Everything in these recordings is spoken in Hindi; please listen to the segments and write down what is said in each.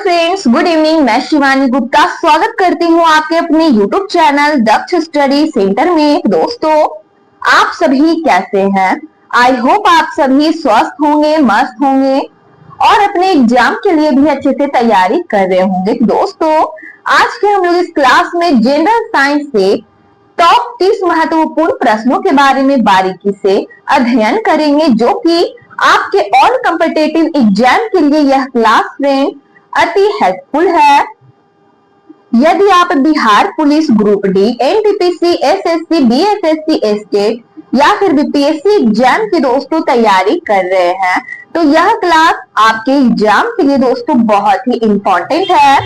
Friends, good evening. मैं शिवानी गुप्ता स्वागत करती हूँ आपके अपने यूट्यूब चैनल दक्ष स्टडी सेंटर में। दोस्तों, आप सभी कैसे हैं? आई होप आप सभी स्वस्थ होंगे, मस्त होंगे और अपने एग्जाम के लिए भी अच्छे से तैयारी कर रहे होंगे। दोस्तों, आज के हम लोग इस क्लास में जनरल साइंस से टॉप 30 महत्वपूर्ण प्रश्नों के बारे में बारीकी से अध्ययन करेंगे, जो कि आपके ऑल कॉम्पिटिटिव एग्जाम के लिए यह क्लास फ्रेंड अति हेल्पफुल है। यदि आप Bihar police group D, NTPC, SSC, BSSC, estate या फिर बीपीएससी एग्जाम की दोस्तों तैयारी कर रहे हैं, तो यह क्लास आपके एग्जाम के लिए दोस्तों बहुत ही इम्पोर्टेंट है।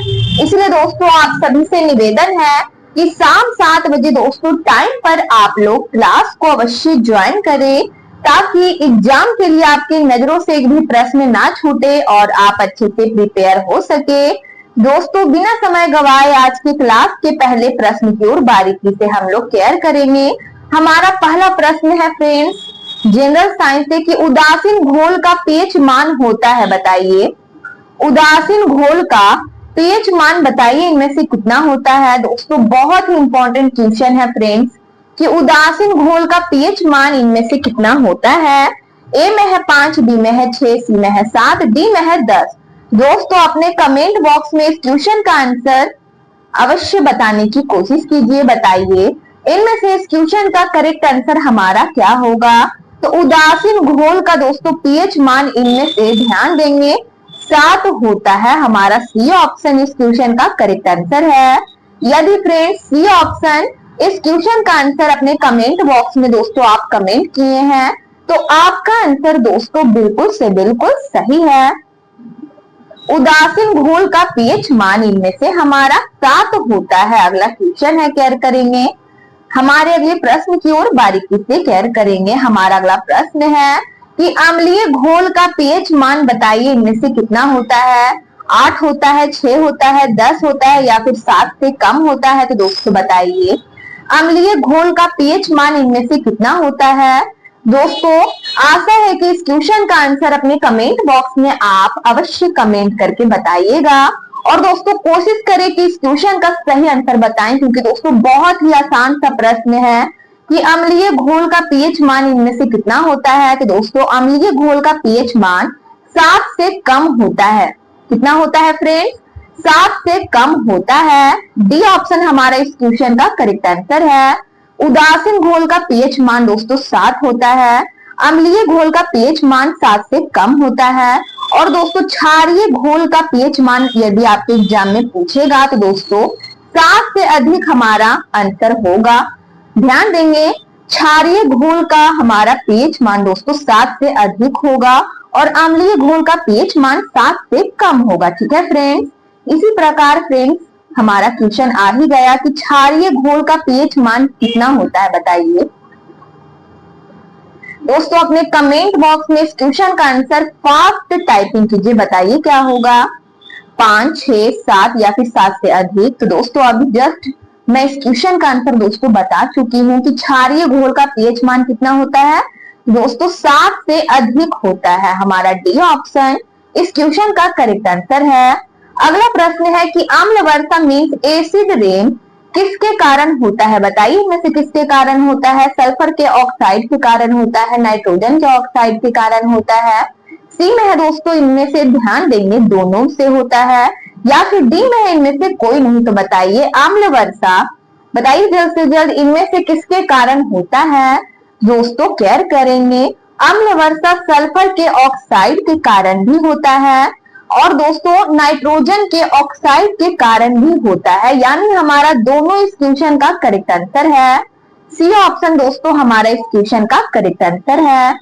इसलिए दोस्तों आप सभी से निवेदन है कि शाम 7 बजे दोस्तों टाइम पर आप लोग क्लास को अवश्य ज्वाइन करें, ताकि एग्जाम के लिए आपकी नजरों से एक भी प्रश्न ना छूटे और आप अच्छे से प्रिपेयर हो सके। दोस्तों, बिना समय गवाए आज की क्लास के पहले प्रश्न की ओर बारीकी से हम लोग केयर करेंगे। हमारा पहला प्रश्न है फ्रेंड्स जनरल साइंस से कि उदासीन घोल का पीएच मान होता है, बताइए। उदासीन घोल का पीएच मान बताइए, इनमें से कितना होता है। दोस्तों, बहुत ही इंपॉर्टेंट क्वेश्चन है फ्रेंड्स कि उदासीन घोल का पीएच मान इनमें से कितना होता है। ए में है 5, बी में है 6, सी में है 7, डी में है 10। दोस्तों, अपने कमेंट बॉक्स में इस क्वेश्चन का आंसर अवश्य बताने की कोशिश कीजिए। बताइए इनमें से इस क्वेश्चन का करेक्ट आंसर हमारा क्या होगा। तो उदासीन घोल का दोस्तों पीएच मान इनमें से ध्यान देंगे 7 होता है। हमारा सी ऑप्शन इस क्वेश्चन का करेक्ट आंसर है। यदि फ्रेंड्स सी ऑप्शन इस क्वेश्चन का आंसर अपने कमेंट बॉक्स में दोस्तों आप कमेंट किए हैं, तो आपका आंसर दोस्तों बिल्कुल से बिल्कुल सही है। उदासीन घोल का पीएच मान इनमें से हमारा 7 होता है। अगला क्वेश्चन है, केयर करेंगे हमारे अगले प्रश्न की ओर बारीकी से केयर करेंगे। हमारा अगला प्रश्न है कि अम्लीय घोल का पीएच मान बताइए, इनमें से कितना होता है। 8 होता है, 6 होता है, 10 होता है या फिर 7 से कम होता है। तो दोस्तों बताइए अम्लीय घोल का पीएच मान इनमें से कितना होता है। दोस्तों, आशा है कि इस क्वेश्चन का आंसर अपने कमेंट बॉक्स में आप अवश्य कमेंट करके बताइएगा। और दोस्तों कोशिश करें कि इस क्वेश्चन का सही आंसर बताएं, क्योंकि दोस्तों बहुत ही आसान सा प्रश्न है कि अम्लीय घोल का पीएच मान इनमें से कितना होता है। तो दोस्तों अम्लीय घोल का पीएच मान 7 से कम होता है। कितना होता है फ्रेंड्स? 7 से कम होता है। डी ऑप्शन हमारा इस क्वेश्चन का करेक्ट आंसर है। उदासीन घोल का पीएच मान दोस्तों 7 होता है। अम्लीय घोल का पीएच मान 7 से कम होता है। और दोस्तों क्षारीय घोल का पीएच मान यदि आपके एग्जाम में पूछेगा तो दोस्तों 7 से अधिक हमारा आंसर होगा। ध्यान देंगे क्षारीय घोल का हमारा पीएच मान दोस्तों 7 से अधिक होगा और अम्लीय घोल का पीएच मान 7 से कम होगा। ठीक है फ्रेंड्स, इसी प्रकार फ्रेंड्स हमारा क्वेश्चन आ ही गया कि क्षारीय घोल का पीएच मान कितना होता है, बताइए। दोस्तों अपने कमेंट बॉक्स में इस क्वेश्चन का आंसर फास्ट टाइपिंग कीजिए। बताइए क्या होगा, 5, 6, 7 या फिर 7 से अधिक। तो दोस्तों अभी जस्ट मैं इस क्वेश्चन का आंसर दोस्तों बता चुकी हूँ कि क्षारीय घोल का पीएच मान कितना होता है। दोस्तों 7 से अधिक होता है। हमारा डी ऑप्शन इस क्वेश्चन का करेक्ट आंसर है। अगला प्रश्न है कि अम्ल वर्षा मीन्स एसिड रेन किसके कारण होता है। बताइए इनमें से किसके कारण होता है। सल्फर के ऑक्साइड के कारण होता है, नाइट्रोजन के ऑक्साइड के कारण होता है। सी में है दोस्तों इनमें से ध्यान देंगे दोनों से होता है, या फिर डी में है इनमें से कोई नहीं। तो बताइए अम्ल वर्षा बताइए जल्द से जल्द इनमें से किसके कारण होता है। दोस्तों केयर करेंगे अम्ल वर्षा सल्फर के ऑक्साइड के कारण भी होता है और दोस्तों नाइट्रोजन के ऑक्साइड के कारण भी होता है। यानी हमारा दोनों इस क्वेश्चन का करेक्ट आंसर है। सी ऑप्शन दोस्तों हमारा इस क्वेश्चन का करेक्ट आंसर है।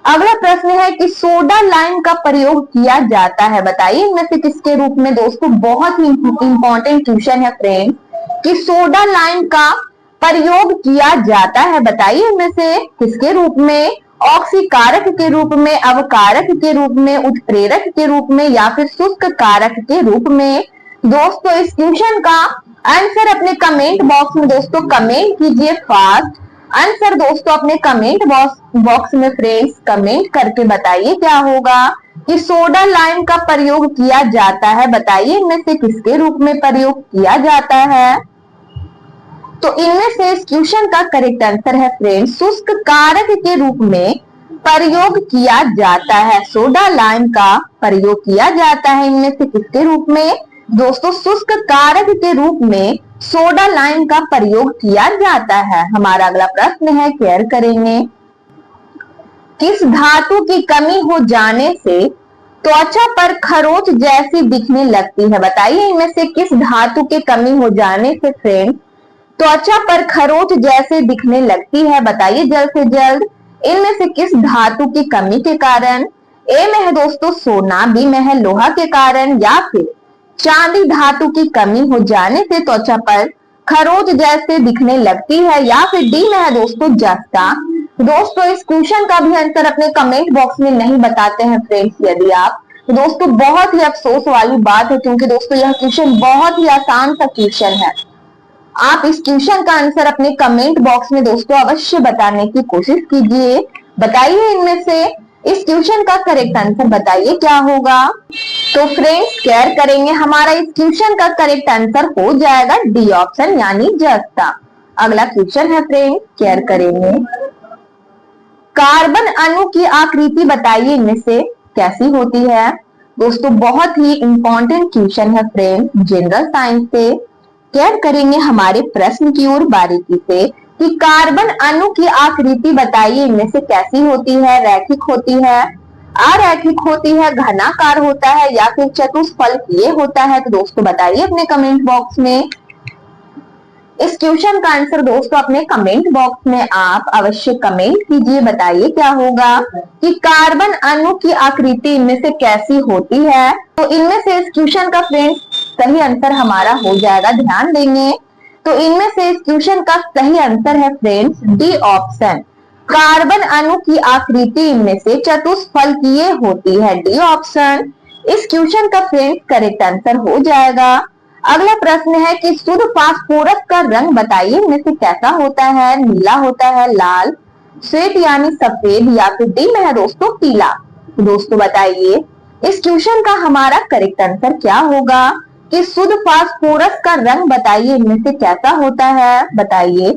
अगला प्रश्न है कि सोडा लाइम का प्रयोग किया जाता है। बताइए इनमें से किसके रूप में। दोस्तों बहुत ही इंपॉर्टेंट क्वेश्चन है फ्रेंड्स कि सोडा लाइम का प्रयोग किया जाता है। बताइए इनमें से किसके रूप में। ऑक्सीकारक के रूप में, अवकारक के रूप में, उत्प्रेरक के रूप में या फिर शुष्क कारक के रूप में। दोस्तों इस क्वेश्चन का आंसर अपने कमेंट बॉक्स में दोस्तों कमेंट कीजिए फास्ट। आंसर दोस्तों अपने कमेंट बॉक्स में फ्रेंड्स कमेंट करके बताइए क्या होगा। कि सोडा लाइम का प्रयोग किया जाता है, बताइए इनमें से किसके रूप में प्रयोग किया जाता है। तो इनमें से इस क्वेश्चन का करेक्ट आंसर है फ्रेंड्स, शुष्क कारक के रूप में प्रयोग किया जाता है। सोडा लाइम का प्रयोग किया जाता है इनमें से किसके रूप में दोस्तों, शुष्क कारक के रूप में सोडा लाइम का प्रयोग किया जाता है। हमारा अगला प्रश्न है, केयर करेंगे, किस धातु की कमी हो जाने से त्वचा पर खरोंच जैसी दिखने लगती है, बताइए इनमें से किस धातु की कमी हो जाने से फ्रेंड त्वचा पर खरोंच जैसे दिखने लगती है, बताइए जल्द से जल्द इनमें से किस धातु की कमी के कारण। ए में है दोस्तों सोना, बी में है लोहा के कारण, या फिर चांदी धातु की कमी हो जाने से त्वचा पर खरोंच जैसे दिखने लगती है, या फिर डी में है दोस्तों जस्ता। दोस्तों इस क्वेश्चन का भी आंसर अपने कमेंट बॉक्स में नहीं बताते हैं फ्रेंड्स यदि आप, तो दोस्तों बहुत ही अफसोस वाली बात है, क्योंकि दोस्तों यह क्वेश्चन बहुत ही आसान सा क्वेश्चन है। आप इस क्वेश्चन का आंसर अपने कमेंट बॉक्स में दोस्तों अवश्य बताने की कोशिश कीजिए। बताइए इनमें से इस क्वेश्चन का करेक्ट आंसर बताइए क्या होगा। तो फ्रेंड्स केयर करेंगे, हमारा इस क्वेश्चन का करेक्ट आंसर हो जाएगा डी ऑप्शन यानी जस्ता। अगला क्वेश्चन है फ्रेंड्स, केयर करेंगे, कार्बन अणु की आकृति बताइए इनमें से कैसी होती है। दोस्तों बहुत ही इंपॉर्टेंट क्वेश्चन है फ्रेंड जनरल साइंस से। केयर करेंगे हमारे प्रश्न की ओर बारीकी से कि कार्बन अणु की आकृति बताइए इनमें से कैसी होती है, रैखिक होती है, अरैखिक होती है, घनाकार होता है, या फिर चतुष्फलकीय होता है। तो दोस्तों बताइए अपने कमेंट बॉक्स में। इस क्वेश्चन का आंसर दोस्तों अपने कमेंट बॉक्स में आप अवश्य कमेंट कीजिए। बताइए क्या होगा कि कार्बन अणु की आकृति इनमें से कैसी होती है। तो इनमें से इस क्वेश्चन का फ्रेंड्स सही आंसर हमारा हो जाएगा, ध्यान देंगे। तो इनमें से इस क्वेश्चन का सही आंसर है फ्रेंड्स डी ऑप्शन, कार्बन अणु की आकृति इनमें से चतुष्फलकीय होती है, डी ऑप्शन इस क्वेश्चन का फ्रेंड्स करेक्ट आंसर हो जाएगा। अगला प्रश्न है कि शुद्ध फास्फोरस का रंग बताइए इनमें से कैसा होता है, नीला होता है, लाल, श्वेत यानी सफेद, या फिर डी में है दोस्तों पीला। तो दोस्तों बताइए इस क्वेश्चन का हमारा करेक्ट आंसर क्या होगा कि शुद्ध फास्फोरस का रंग बताइए इनमें से कैसा होता है, बताइए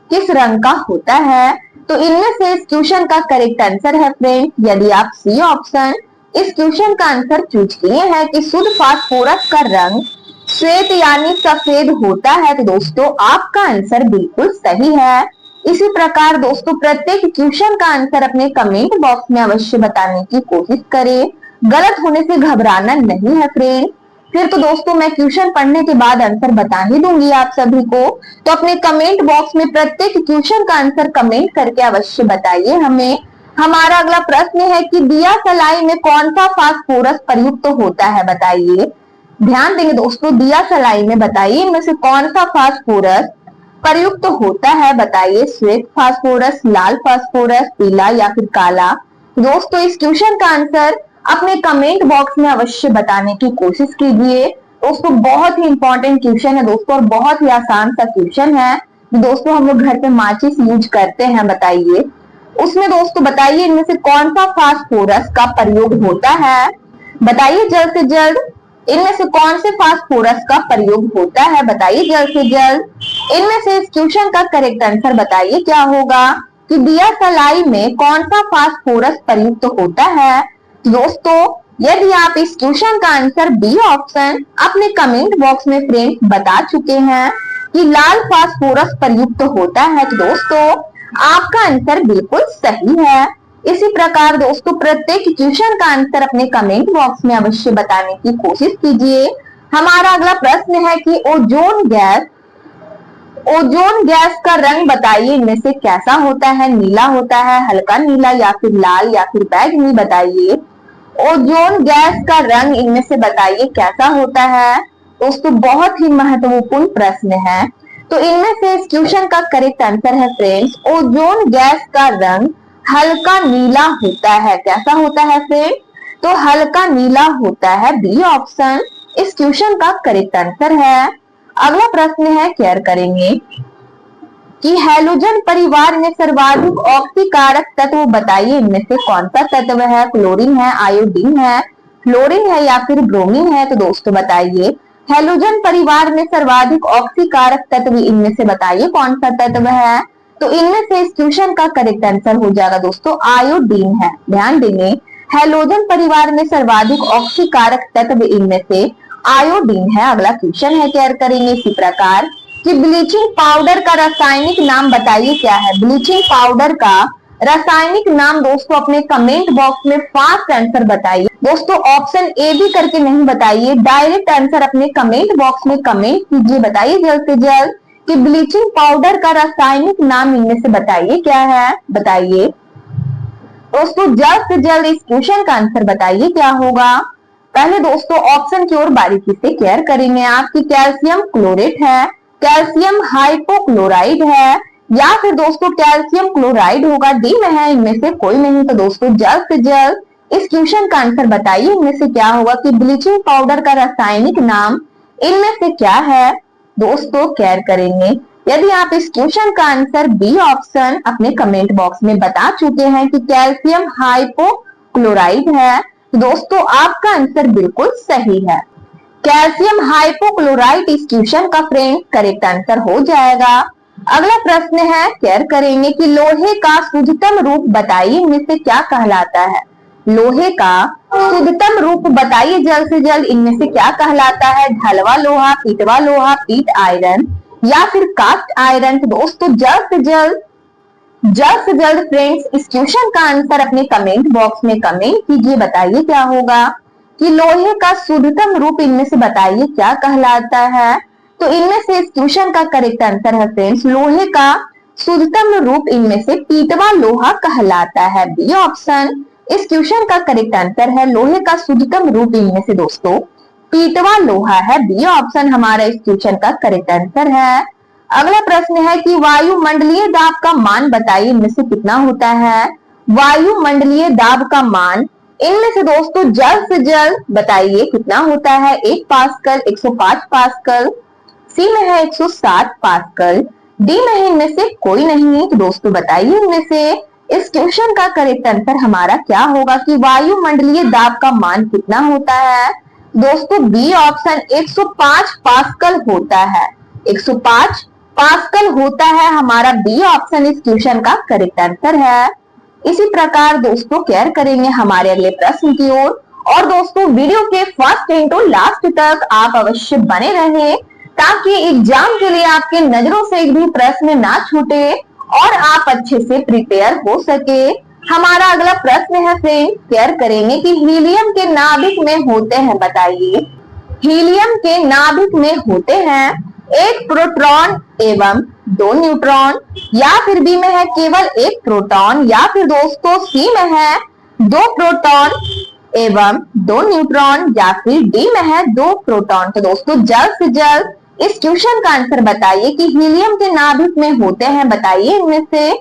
किस रंग का होता है। तो इनमें से इस क्वेश्चन का करेक्ट आंसर है फ्रेंड्स यदि आप सी ऑप्शन इस क्वेश्चन का आंसर चूज किए हैं कि शुद्ध फास्फोरस का रंग श्वेत यानी सफेद होता है, तो दोस्तों आपका आंसर बिल्कुल सही है। इसी प्रकार दोस्तों प्रत्येक क्वेश्चन का आंसर अपने कमेंट बॉक्स में अवश्य बताने की कोशिश करें, गलत होने से घबराना नहीं है फ्रेंड। फिर तो दोस्तों मैं क्वेश्चन पढ़ने के बाद आंसर बता ही दूंगी आप सभी को, तो अपने कमेंट बॉक्स में प्रत्येक क्वेश्चन का आंसर कमेंट करके अवश्य बताइए हमें। हमारा अगला प्रश्न है कि दिया सलाई में कौन सा फास्फोरस प्रयुक्त होता है, बताइए। ध्यान देंगे दोस्तों, दिया सलाई में बताइए इनमें से कौन सा फास्फोरस प्रयुक्त होता है, बताइए श्वेत फास्फोरस, लाल फास्फोरस, पीला या फिर काला। दोस्तों इस क्वेश्चन का आंसर अपने कमेंट बॉक्स में अवश्य बताने की कोशिश कीजिए। दोस्तों बहुत ही इंपॉर्टेंट क्वेश्चन है दोस्तों, और बहुत ही आसान सा क्वेश्चन है। दोस्तों हम लोग घर पे माचिस यूज करते हैं, बताइए उसमें दोस्तों बताइए इनमें से कौन सा फास्फोरस का प्रयोग होता है, बताइए जल्द से जल्द इनमें से कौन से फास्फोरस का प्रयोग होता है, बताइए जल्द से जल्द। इनमें से इस क्वेश्चन का करेक्ट आंसर बताइए क्या होगा कि दिया सलाई में कौन सा फास्फोरस प्रयुक्त होता है। दोस्तों यदि आप इस क्वेश्चन का आंसर बी ऑप्शन अपने कमेंट बॉक्स में फ्रेंड्स बता चुके हैं कि लाल फास्फोरस प्रयुक्त होता है, तो दोस्तों आपका आंसर बिल्कुल सही है। इसी प्रकार दोस्तों प्रत्येक क्वेश्चन का आंसर अपने कमेंट बॉक्स में अवश्य बताने की कोशिश कीजिए। हमारा अगला प्रश्न है कि ओजोन गैस का रंग बताइए इनमें से कैसा होता है, नीला होता है, हल्का नीला, या फिर लाल, या फिर बैंगनी, बताइए ओजोन गैस का रंग इनमें से बताइए कैसा होता है। दोस्तों बहुत ही महत्वपूर्ण प्रश्न है, तो इनमें से इस क्वेश्चन का करेक्ट आंसर है फ्रेंड्स ओजोन गैस का रंग हल्का नीला होता है। कैसा होता है फ्रेंड, तो हल्का नीला होता है, बी ऑप्शन इस क्वेश्चन का करेक्ट आंसर है। अगला प्रश्न है केयर करेंगे कि हैलोजन परिवार में सर्वाधिक ऑक्सीकारक तत्व बताइए, इनमें से कौन सा तत्व है? क्लोरीन है, आयोडीन है, फ्लोरीन है या फिर ब्रोमीन है? तो दोस्तों बताइए हैलोजन परिवार में सर्वाधिक ऑक्सीकारक तत्व इनमें से बताइए कौन सा तत्व है? तो इनमें से इस क्वेश्चन का करेक्ट आंसर हो जाएगा दोस्तों आयोडीन है। ध्यान देंगे हैलोजन परिवार में सर्वाधिक ऑक्सीकारक तत्व इनमें से आयोडीन है। अगला क्वेश्चन है केयर करेंगे इसी प्रकार कि ब्लीचिंग पाउडर का रासायनिक नाम बताइए क्या है? ब्लीचिंग पाउडर का रासायनिक नाम दोस्तों अपने कमेंट बॉक्स में फास्ट आंसर बताइए। दोस्तों ऑप्शन ए भी करके नहीं बताइए, डायरेक्ट आंसर अपने कमेंट बॉक्स में कमेंट कीजिए। बताइए जल्द से जल्द कि ब्लीचिंग पाउडर का रासायनिक नाम इनमें से बताइए क्या है? बताइए दोस्तों जल्द से जल्द इस क्वेश्चन का आंसर बताइए क्या होगा। पहले दोस्तों ऑप्शन की ओर बारीकी से केयर करेंगे आप कि कैल्शियम क्लोरेट है, कैल्शियम हाइपोक्लोराइड है या फिर दोस्तों कैल्शियम क्लोराइड होगा। डी में है इनमें से कोई नहीं। तो दोस्तों जल्द से जल्द इस क्वेश्चन का आंसर बताइए इनमें से क्या होगा कि ब्लीचिंग पाउडर का रासायनिक नाम इनमें से क्या है? दोस्तों केयर करेंगे यदि आप इस क्वेश्चन का आंसर बी ऑप्शन अपने कमेंट बॉक्स में बता चुके हैं कि कैल्शियम हाइपोक्लोराइड है, दोस्तों आपका आंसर बिल्कुल सही है। कैल्शियम हाइपोक्लोराइड इस क्वेश्चन का फ्रेंड करेक्ट आंसर हो जाएगा। अगला प्रश्न है केयर करेंगे कि लोहे का शुद्धतम रूप बताइए इनमें से क्या कहलाता है? लोहे का शुद्धतम रूप बताइए जल्द से जल्द इनमें से क्या कहलाता है? ढलवा लोहा, पीटवा लोहा, पीट आयरन या फिर कास्ट आयरन? तो दोस्तों जल्द से जल्द फ्रेंड्स इस क्वेश्चन का आंसर अपने कमेंट बॉक्स में कमेंट कीजिए। बताइए क्या होगा कि लोहे का शुद्धतम रूप इनमें से बताइए क्या कहलाता है? तो इनमें से इस क्वेश्चन का करेक्ट आंसर है फ्रेंड्स लोहे का शुद्धतम रूप इनमें से पीटवा लोहा कहलाता है। बी ऑप्शन इस क्वेश्चन का करेक्ट आंसर है। लोहे का शुद्धतम रूप इनमें से दोस्तों पीटवा लोहा है। बी ऑप्शन हमारा इस क्वेश्चन का करेक्ट आंसर है। अगला प्रश्न है कि वायुमंडलीय दाब का मान बताइए इनमें से कितना होता है? वायुमंडलीय दाब का मान इनमें से दोस्तों जल्द से जल्द बताइए कितना होता है? 1 पास्कल, 105 पास्कल, सी में है 107 पास्कल, डी में है इनमें से कोई नहीं। तो दोस्तों बताइए इनमें से इस क्वेश्चन का करेक्ट आंसर हमारा क्या होगा कि वायुमंडलीय दाब का मान कितना होता है? दोस्तों बी ऑप्शन 105 पास्कल होता है। 105 पास्कल होता है हमारा बी ऑप्शन इस क्वेश्चन का करेक्ट आंसर है। इसी प्रकार दोस्तों केयर करेंगे हमारे अगले प्रश्न की ओर। और दोस्तों वीडियो के फर्स्ट टू लास्ट तक आप अवश्य बने रहें ताकि एग्जाम के लिए आपके नजरों से एक भी प्रश्न ना छूटे और आप अच्छे से प्रिपेयर हो सके। हमारा अगला प्रश्न है फ्रेंड्स केयर करेंगे कि हीलियम के नाभिक में होते हैं बताइए। हीलियम के नाभिक में होते हैं 1 प्रोटॉन एवं 2 न्यूट्रॉन या फिर बी में है केवल 1 प्रोटॉन या फिर दोस्तों सी में है 2 प्रोटॉन एवं 2 न्यूट्रॉन या फिर डी में है 2 प्रोटॉन। तो दोस्तों जल्द से जल्द इस क्वेश्चन का आंसर बताइए कि हीलियम के नाभिक में होते हैं बताइए इनमें से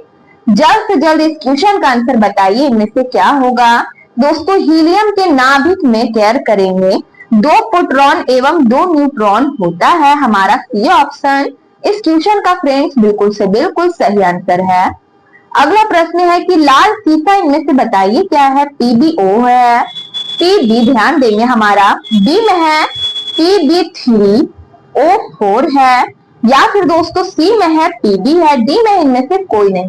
जल्द से जल्द इस क्वेश्चन का आंसर बताइए इनमें से क्या होगा। दोस्तों हीलियम के नाभिक में केयर करेंगे 2 प्रोटॉन एवं 2 न्यूट्रॉन होता है हमारा सी ऑप्शन इस क्वेश्चन का फ्रेंड्स बिल्कुल से बिल्कुल सही आंसर है। अगला प्रश्न है कि लाल सीसा इनमें से बताइए क्या है? PbO है, Pb ध्यान देंगे हमारा बी में है Pb3O4 है या फिर दोस्तों सी में है Pb है, डी में इनमें से कोई नहीं।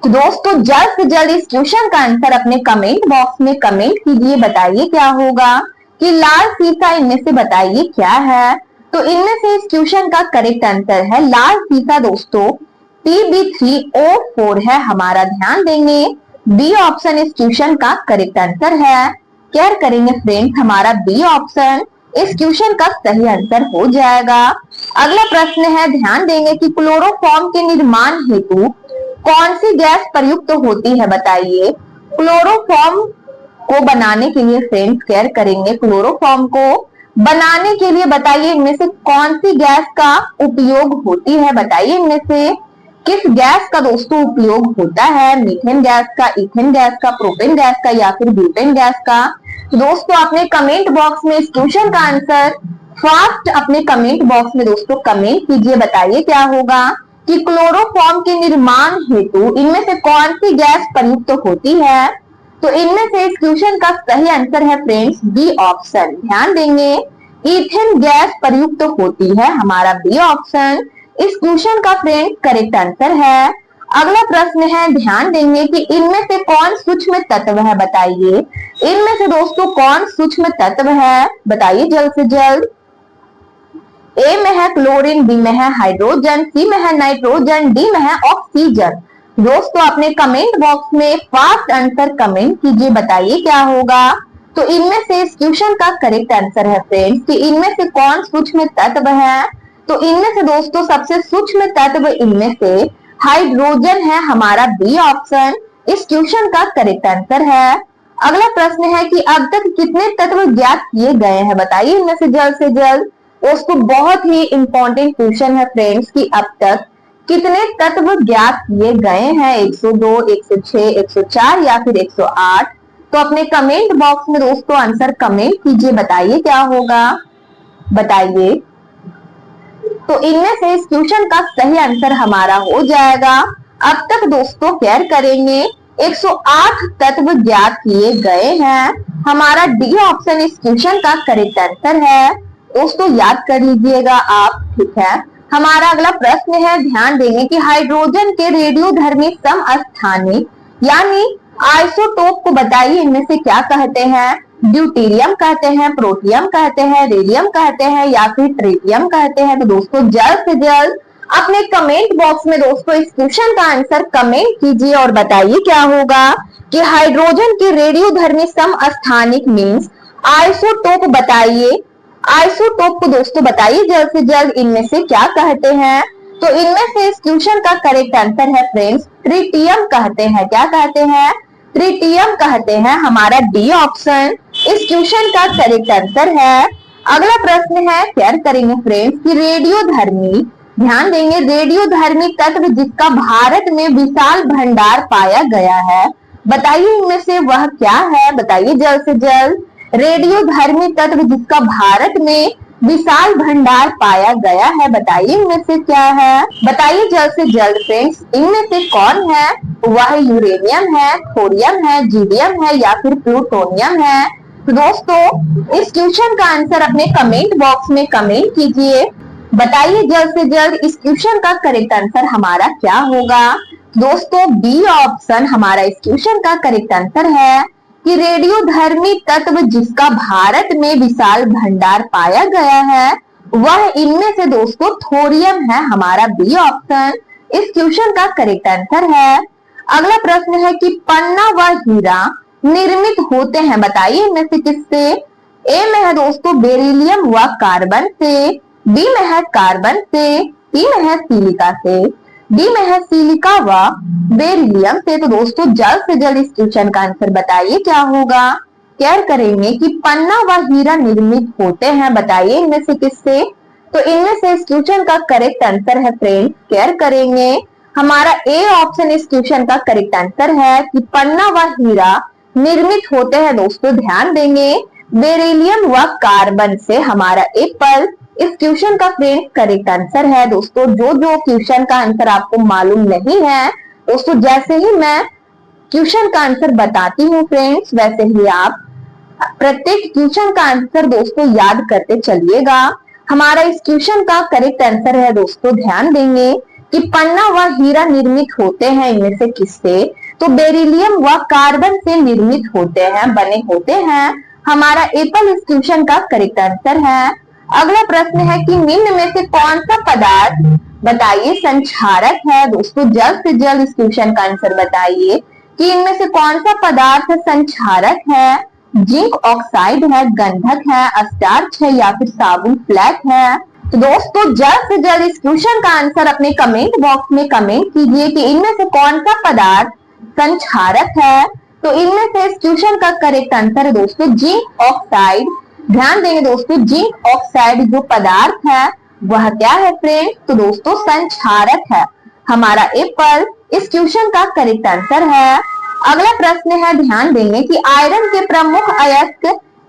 तो दोस्तों जल्द से जल्द इस क्वेश्चन का आंसर अपने कमेंट बॉक्स में कमेंट कीजिए। बताइए क्या होगा कि लाल सीसा इनमें से बताइए क्या है? तो इनमें से इस क्वेश्चन का करेक्ट आंसर है लाल सीसा दोस्तों Pb3O4 है हमारा। ध्यान देंगे बी ऑप्शन इस क्वेश्चन का करेक्ट आंसर है। केयर करेंगे फ्रेंड्स हमारा बी ऑप्शन इस क्वेश्चन का सही आंसर हो जाएगा। अगला प्रश्न है ध्यान देंगे कि क्लोरोफॉर्म के निर्माण हेतु कौन सी गैस प्रयुक्त होती है बताइए। क्लोरोफॉर्म को बनाने के लिए फ्रेंड्स केयर करेंगे क्लोरोफॉर्म को बनाने के लिए बताइए इनमें से कौन सी गैस का उपयोग होती है? बताइए इनमें से किस गैस का दोस्तों उपयोग होता है? मीथेन गैस का, इथेन गैस का, प्रोपेन गैस का या फिर ब्यूटेन गैस का? तो दोस्तों अपने कमेंट बॉक्स में इस क्वेश्चन का आंसर फास्ट अपने कमेंट बॉक्स में दोस्तों कमेंट कीजिए। बताइए क्या होगा कि क्लोरोफॉर्म के निर्माण हेतु इनमें से कौन सी गैस प्रयुक्त होती है? तो इनमें से इस क्वेश्चन का सही आंसर है फ्रेंड्स बी ऑप्शन। ध्यान देंगे, ईथेन गैस प्रयुक्त होती है, हमारा बी ऑप्शन इस क्वेश्चन का फ्रेंड करेक्ट आंसर है। अगला प्रश्न है, ध्यान देंगे कि इनमें से कौन सूक्ष्म तत्व है, बताइए। इनमें से दोस्तों कौन सूक्ष्म तत्व है, बताइए जल्द से जल्द। ए में है क्लोरीन, बी में है हाइड्रोजन, सी में है नाइट्रोजन, डी में है ऑक्सीजन। दोस्तों अपने कमेंट बॉक्स में फास्ट आंसर कमेंट कीजिए, बताइए क्या होगा। तो इनमें से इस क्वेश्चन का करेक्ट आंसर है फ्रेंड्स कि इनमें से कौन सूक्ष्म तत्व है। तो इनमें से दोस्तों सबसे सूक्ष्म तत्व इनमें से हाइड्रोजन है, हमारा बी ऑप्शन इस क्वेश्चन का करेक्ट आंसर है। अगला प्रश्न है कि अब तक कितने तत्व ज्ञात किए गए हैं, बताइए इनमें से जल्द से जल्द। दोस्तों बहुत ही इंपॉर्टेंट क्वेश्चन है फ्रेंड्स कि अब तक कितने तत्व ज्ञात किए गए हैं, 102, 106, 104 या फिर 108। तो अपने कमेंट बॉक्स में दोस्तों आंसर कमेंट कीजिए, बताइए क्या होगा, बताइए। तो इनमें से इस क्वेश्चन का सही आंसर हमारा हो जाएगा। अब तक दोस्तों केयर करेंगे 108 तत्व ज्ञात किए गए हैं, हमारा डी ऑप्शन इस क्वेश्चन का करेक्ट आंसर है। दोस्तों याद कर लीजिएगा आप, ठीक है। हमारा अगला प्रश्न है, ध्यान देंगे कि हाइड्रोजन के रेडियोधर्मी समस्थानिक यानी आइसोटोप को बताइए इनमें से क्या कहते हैं। ड्यूटेरियम कहते हैं, प्रोटियम कहते हैं, रेडियम कहते हैं या फिर ट्रिटियम कहते हैं। तो दोस्तों जल्द से जल्द अपने कमेंट बॉक्स में दोस्तों इस क्वेश्चन का आंसर कमेंट कीजिए और बताइए क्या होगा कि हाइड्रोजन के रेडियोधर्मी समस्थानिक मीन्स आइसोटोप बताइए। आइसोटोप को दोस्तों बताइए जल्द से जल्द इनमें से क्या कहते हैं। तो इनमें से इस क्वेश्चन का करेक्ट आंसर है फ्रेंड्स ट्रिटियम कहते हैं। क्या कहते हैं? ट्रिटियम कहते हैं, हमारा डी ऑप्शन इस क्वेश्चन का करेक्ट आंसर है। अगला प्रश्न है, शेयर करेंगे फ्रेंड्स कि रेडियोधर्मी, ध्यान देंगे, रेडियोधर्मी तत्व जिसका भारत में विशाल भंडार पाया गया है, बताइए इनमें से वह क्या है, बताइए जल्द से जल्द। रेडियोधर्मी तत्व जिसका भारत में विशाल भंडार पाया गया है, बताइए इनमें से क्या है, बताइए जल्द से जल्द फ्रेंड्स। इनमें से कौन है? वह यूरेनियम है, थोरियम है, जीडियम है या फिर प्लूटोनियम है। तो दोस्तों इस क्वेश्चन का आंसर अपने कमेंट बॉक्स में कमेंट कीजिए, बताइए जल्द से जल्द इस क्वेश्चन का करेक्ट आंसर हमारा क्या होगा। दोस्तों बी ऑप्शन हमारा इस क्वेश्चन का करेक्ट आंसर है कि रेडियोधर्मी तत्व जिसका भारत में विशाल भंडार पाया गया है वह इनमें से दोस्तों थोरियम है, हमारा बी ऑप्शन इस क्वेश्चन का करेक्ट आंसर है। अगला प्रश्न है कि पन्ना व हीरा निर्मित होते हैं, बताइए इनमें से किससे। ए में है दोस्तों बेरिलियम व कार्बन से, बी में है कार्बन से, सी में है सिलिका से, डी में है सिलिका व बेरिलियम से। तो दोस्तों जल्द से जल्द इस क्वेश्चन का आंसर बताइए क्या होगा। केयर करेंगे कि पन्ना व हीरा निर्मित होते हैं, बताइए इनमें से किससे। तो इनमें से इस क्वेश्चन का करेक्ट आंसर है फ्रेंड्स, केयर करेंगे, हमारा ए ऑप्शन इस क्वेश्चन का करेक्ट आंसर है कि पन्ना व हीरा निर्मित होते हैं। दोस्तों ध्यान देंगे बेरिलियम व कार्बन से, हमारा एप्पल इस क्वेश्चन का फ्रेंड करेक्ट आंसर है। दोस्तों जो क्वेश्चन का आंसर आपको मालूम नहीं है दोस्तों, जैसे ही मैं क्वेश्चन का आंसर बताती हूँ फ्रेंड्स, वैसे ही आप प्रत्येक क्वेश्चन का आंसर दोस्तों याद करते चलिएगा। हमारा इस क्वेश्चन का करेक्ट आंसर है दोस्तों, ध्यान देंगे कि पन्ना व हीरा निर्मित होते हैं इनमें से किससे। तो बेरिलियम व कार्बन से निर्मित होते हैं, बने होते हैं, हमारा एप्पल इस क्वेश्चन का करेक्ट आंसर है। अगला प्रश्न है कि निम्न में से कौन सा पदार्थ बताइए संक्षारक है। दोस्तों जल्द से जल्द इस क्वेश्चन का आंसर बताइए कि इनमें से कौन सा पदार्थ संक्षारक है। जिंक ऑक्साइड है, गंधक है, स्टार्च है या फिर साबुन फ्लैट है। तो दोस्तों जल्द से जल्द इस क्वेश्चन का आंसर अपने कमेंट बॉक्स में कमेंट कीजिए कि इनमें से कौन सा पदार्थ संक्षारक है। तो इनमें से इस क्वेश्चन का करेक्ट आंसर है दोस्तों जिंक ऑक्साइड। ध्यान देंगे दोस्तों जिंक ऑक्साइड जो पदार्थ है वह क्या है फ्रेंड, तो दोस्तों संक्षारक है, हमारा एप्पल इस क्वेश्चन का करेक्ट आंसर है। अगला प्रश्न है, ध्यान देंगे कि आयरन के प्रमुख अयस्क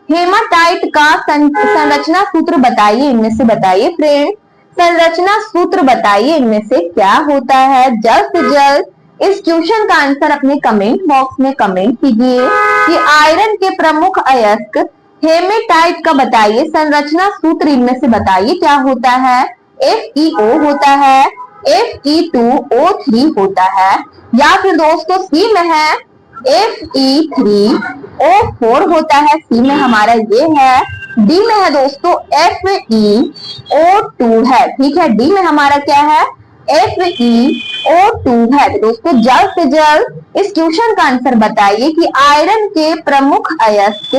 हेमाटाइट का संरचना सूत्र बताइए इनमें से, बताइए फ्रेंड। संरचना सूत्र बताइए इनमें से क्या होता है। जल्द से जल्द इस क्वेश्चन का आंसर अपने कमेंट बॉक्स में कमेंट कीजिए कि आयरन के प्रमुख अयस्क हेमेटाइट का बताइए संरचना सूत्र इनमें से बताइए क्या होता है। FeO होता है, Fe2O3 होता है, या फिर दोस्तों सी में है Fe3O4 होता है, सी में हमारा ये है। डी में है दोस्तों FeO2 है, ठीक है, डी में हमारा क्या है FeO2 है। तो दोस्तों जल्द से जल्द इस क्वेश्चन का आंसर बताइए कि आयरन के प्रमुख अयस्क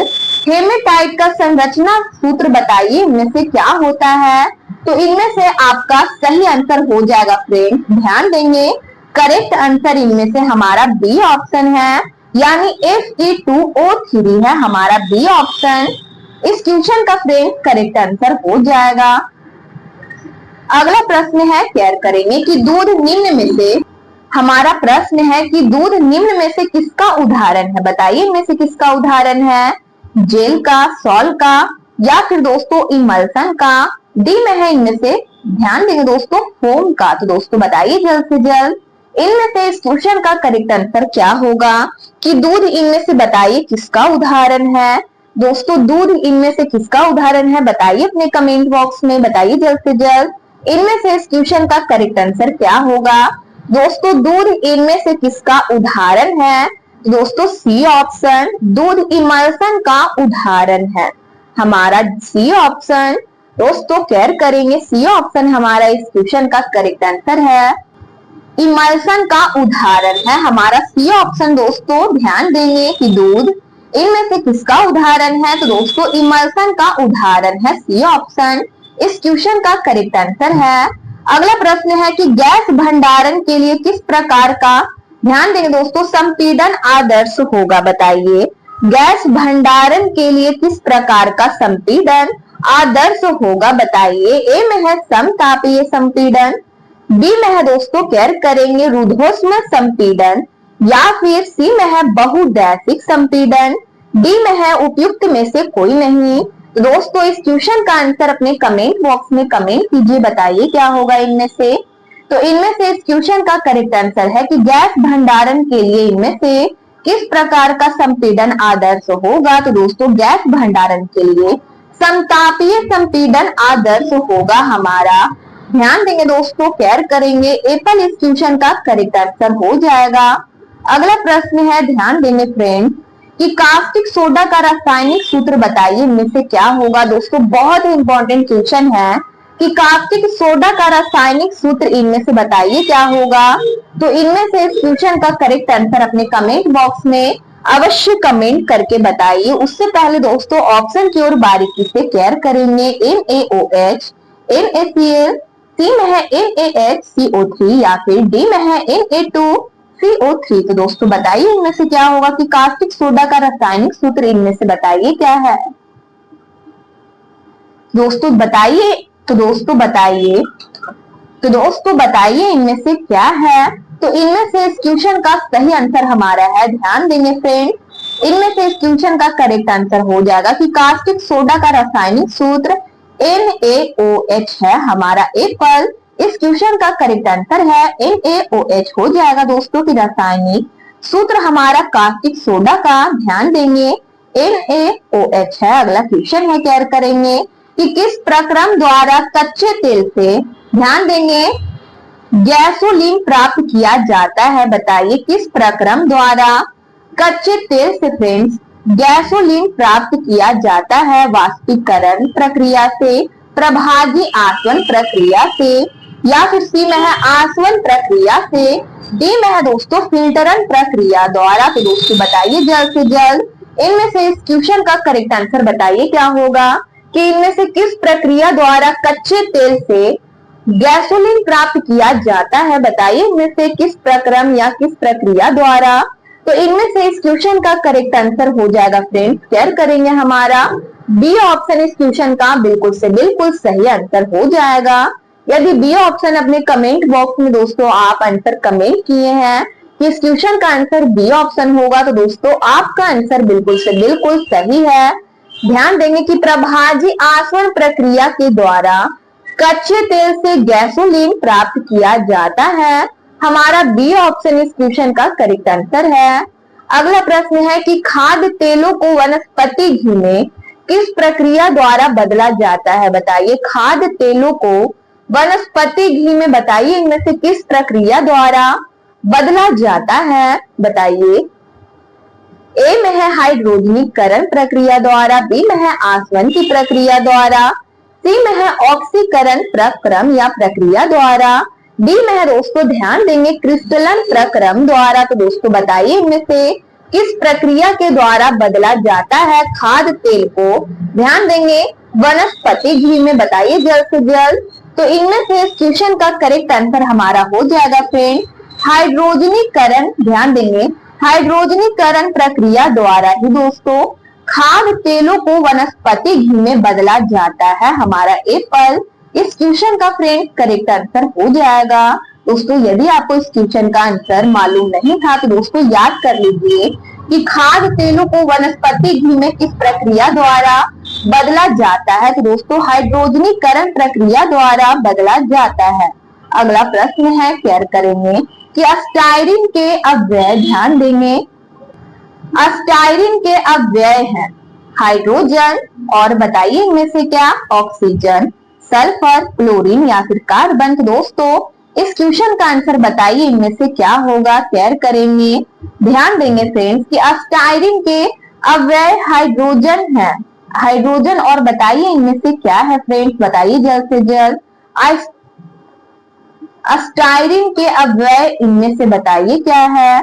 हेमेटाइट का संरचना सूत्र बताइए इनमें से क्या होता है। तो इनमें से आपका सही आंसर हो जाएगा फ्रेंड, ध्यान देंगे करेक्ट आंसर इनमें से हमारा बी ऑप्शन है, यानी Fe2O3 है हमारा बी ऑप्शन इस क्वेश्चन का फ्रेंड करेक्ट आंसर हो जाएगा। अगला प्रश्न है केयर करेंगे कि दूध निम्न में से, हमारा प्रश्न है कि दूध निम्न में से किसका उदाहरण है, बताइए इनमें से किसका उदाहरण है। जेल का, सॉल का, या फिर दोस्तों इमल्सन का। डी में है इनमें से, ध्यान देंगे दोस्तों फोम का। तो दोस्तों बताइए जल्द से जल्द इनमें से इस क्वेश्चन का करेक्ट आंसर क्या होगा कि दूध इनमें से बताइए किसका उदाहरण है। दोस्तों दूध इनमें से किसका उदाहरण है बताइए अपने कमेंट बॉक्स में, बताइए जल्द से जल्द इनमें से इस क्वेश्चन का करेक्ट आंसर क्या होगा। दोस्तों दूध इनमें से किसका उदाहरण है। दोस्तों सी ऑप्शन दूध इमल्सन का उदाहरण है हमारा सी ऑप्शन। दोस्तों केयर करेंगे सी ऑप्शन हमारा इस क्वेश्चन का करेक्ट आंसर है, इमल्सन का उदाहरण है हमारा सी ऑप्शन। दोस्तों ध्यान देंगे कि दूध इनमें से किसका उदाहरण है। तो दोस्तों इमल्सन का उदाहरण है सी ऑप्शन इस क्वेश्चन का करेक्ट आंसर है। अगला प्रश्न है कि गैस भंडारण के लिए किस प्रकार का, ध्यान देंगे दोस्तों, संपीड़न आदर्श होगा, बताइए गैस भंडारण के लिए किस प्रकार का संपीड़न आदर्श होगा, बताइए। ए में है समतापीय संपीड़न, बी में है दोस्तों केयर करेंगे रुद्धोष्म संपीड़न, या फिर सी में है बहुदैशिक संपीड़न, डी में है उपयुक्त में से कोई नहीं। दोस्तों इस क्वेश्चन का आंसर अपने कमेंट बॉक्स में कमेंट कीजिए, बताइए क्या होगा इनमें से। तो इनमें से इस क्वेश्चन का करेक्ट आंसर है कि गैस भंडारण के लिए इनमें से किस प्रकार का संपीड़न आदर्श होगा। तो दोस्तों गैस भंडारण के लिए समतापीय संपीड़न आदर्श होगा हमारा, ध्यान देंगे दोस्तों केयर करेंगे एप्पल इस क्वेश्चन का करेक्ट आंसर हो जाएगा। अगला प्रश्न है, ध्यान देंगे फ्रेंड कि कास्टिक सोडा का रासायनिक सूत्र बताइए इनमें से क्या होगा। दोस्तों बहुत ही इंपॉर्टेंट क्वेश्चन है कि कास्टिक सोडा का रासायनिक सूत्र इनमें से बताइए क्या होगा। तो इनमें से इस क्वेश्चन का करेक्ट आंसर अपने कमेंट बॉक्स में अवश्य कमेंट करके बताइए। उससे पहले दोस्तों ऑप्शन की ओर बारीकी से केयर करेंगे। NaOH, NaCl, सी में है NaHCO3, या फिर डी में है Na2CO3। तो दोस्तों बताइए इनमें से क्या होगा कि कास्टिक सोडा का रासायनिक सूत्र इनमें से बताइए क्या है। दोस्तों बताइए, तो दोस्तों बताइए इनमें से क्या है। तो इनमें से इस क्वेश्चन का सही आंसर हमारा है, ध्यान देंगे फ्रेंड, इनमें से इस क्वेश्चन का करेक्ट आंसर हो जाएगा कि कास्टिक सोडा का रासायनिक सूत्र NaOH है हमारा एप्पल इस क्वेश्चन का करेक्ट आंसर है NaOH हो जाएगा दोस्तों की रासायनिक सूत्र हमारा कास्टिक सोडा का, ध्यान देंगे NaOH है। अगला क्वेश्चन है केयर करेंगे कि किस प्रक्रम द्वारा कच्चे तेल से, ध्यान देंगे, गैसोलीन प्राप्त किया जाता है, बताइए किस प्रक्रम द्वारा कच्चे तेल से फ्रेंड्स गैसोलीन प्राप्त किया जाता है। वाष्पीकरण प्रक्रिया से, प्रभागी आसवन प्रक्रिया से, या फिर सी में है आसवन प्रक्रिया से, डी में है दोस्तों फिल्टरन प्रक्रिया द्वारा। तो दोस्तों बताइए जल्द से जल्द इनमें से इस क्वेश्चन का करेक्ट आंसर बताइए क्या होगा कि इनमें से किस प्रक्रिया द्वारा कच्चे तेल से गैसोलीन प्राप्त किया जाता है, बताइए इनमें से किस प्रक्रम या किस प्रक्रिया द्वारा। तो इनमें से इस क्वेश्चन का करेक्ट आंसर हो जाएगा फ्रेंड्स, केयर करेंगे हमारा बी ऑप्शन इस क्वेश्चन का बिल्कुल से बिल्कुल सही आंसर हो जाएगा। यदि बी ऑप्शन अपने कमेंट बॉक्स में दोस्तों आप आंसर कमेंट किए हैं कि इस क्वेश्चन का आंसर बी ऑप्शन होगा, तो दोस्तों आपका आंसर बिल्कुल से बिल्कुल सही है। ध्यान देंगे कि प्रभाजी आसवन प्रक्रिया के द्वारा कच्चे तेल से गैसोलीन प्राप्त किया जाता है। हमारा बी ऑप्शन इस क्वेश्चन का करेक्ट आंसर है। अगला प्रश्न है कि खाद्य तेलों को वनस्पति घी में किस प्रक्रिया द्वारा बदला जाता है? बताइए खाद्य तेलों को वनस्पति घी में बताइए इनमें से किस प्रक्रिया द्वारा बदला जाता है? बताइए। ए में है हाइड्रोजनीकरण प्रक्रिया द्वारा, बी में है आसवन की प्रक्रिया द्वारा, सी में है ऑक्सीकरण प्रक्रम या प्रक्रिया द्वारा, डी में है दोस्तों ध्यान देंगे क्रिस्टलन प्रक्रम द्वारा। तो दोस्तों बताइए इनमें से किस प्रक्रिया के द्वारा बदला जाता है खाद्य तेल को? ध्यान देंगे वनस्पति घी में, बताइए जल्द से जल्द। तो इनमें से इस क्वेश्चन का करेक्ट आंसर हमारा हो जाएगा फ्रेंड हाइड्रोजनीकरण। ध्यान देंगे हाइड्रोजनीकरण प्रक्रिया द्वारा ही दोस्तों खाद्य तेलों को वनस्पति घी में बदला जाता है। हमारा एप्पल इस क्वेश्चन का फ्रेंड करेक्ट आंसर हो जाएगा। दोस्तों यदि आपको इस क्वेश्चन का आंसर मालूम नहीं था तो दोस्तों याद कर लीजिए कि खाद्य तेलों को वनस्पति घी में किस प्रक्रिया द्वारा बदला जाता है? तो दोस्तों हाइड्रोजनीकरण प्रक्रिया द्वारा बदला जाता है। अगला प्रश्न है शेयर करेंगे कि स्टायरीन के अव्यय, ध्यान देंगे स्टायरीन के अव्यय हैं हाइड्रोजन और बताइए इनमें से क्या? ऑक्सीजन, सल्फर, क्लोरीन या फिर कार्बन। तो दोस्तों इस क्वेश्चन का आंसर बताइए इनमें से क्या होगा? शेयर करेंगे। ध्यान देंगे फ्रेंड्स कि स्टायरीन के अव्यय हाइड्रोजन है, हाइड्रोजन और बताइए इनमें से क्या है फ्रेंड्स? बताइए जल्द से जल्द। स्टायरीन के अव्यय इनमें से बताइए क्या है?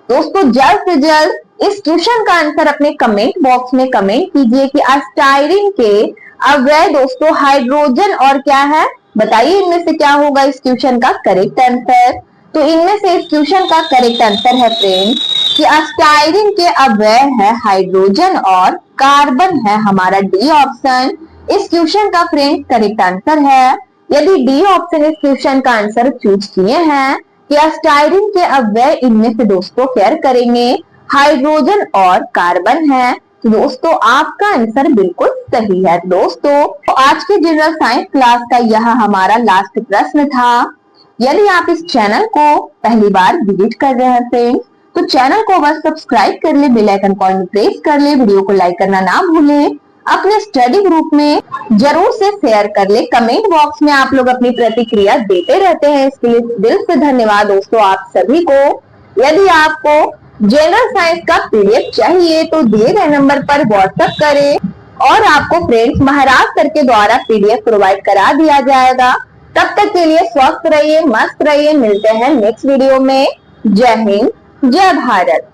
दोस्तों जल्द से जल्द इस क्वेश्चन का आंसर अपने कमेंट बॉक्स में कमेंट कीजिए कि स्टायरीन के अव्यय दोस्तों हाइड्रोजन और क्या है? बताइए इनमें से क्या होगा इस क्वेश्चन का करेक्ट आंसर। तो इनमें से इस क्वेश्चन का करेक्ट आंसर है फ्रेंड कि स्टायरीन के अव्यय है हाइड्रोजन और कार्बन है। हमारा डी ऑप्शन इस क्वेश्चन का फ्रेंड करेक्ट आंसर है। यदि डी ऑप्शन इस क्वेश्चन का आंसर चूज किए हैं कि स्टायरीन के अव्यय इनमें से दोस्तों शेयर करेंगे हाइड्रोजन और कार्बन है, तो दोस्तों आपका आंसर बिल्कुल सही है। दोस्तों तो आज के जनरल साइंस क्लास का यह हमारा लास्ट प्रश्न था। यदि आप इस चैनल को पहली बार विजिट कर रहे हैं फ्रेंड्स तो चैनल को बस सब्सक्राइब कर ले, बेल आइकन को प्रेस कर ले, वीडियो को लाइक करना ना भूले, अपने स्टडी ग्रुप में जरूर से शेयर कर ले। कमेंट बॉक्स में आप लोग अपनी प्रतिक्रिया देते रहते हैं, इसके लिए दिल से धन्यवाद दोस्तों आप सभी को। यदि आपको जनरल साइंस का पीडीएफ चाहिए तो दिए गए नंबर पर व्हाट्सएप करें और आपको फ्रेंड्स महाराज सर के द्वारा पीडीएफ प्रोवाइड करा दिया जाएगा। तब तक के लिए स्वस्थ रहिए, मस्त रहिए, मिलते हैं नेक्स्ट वीडियो में। जय हिंद, जय भारत।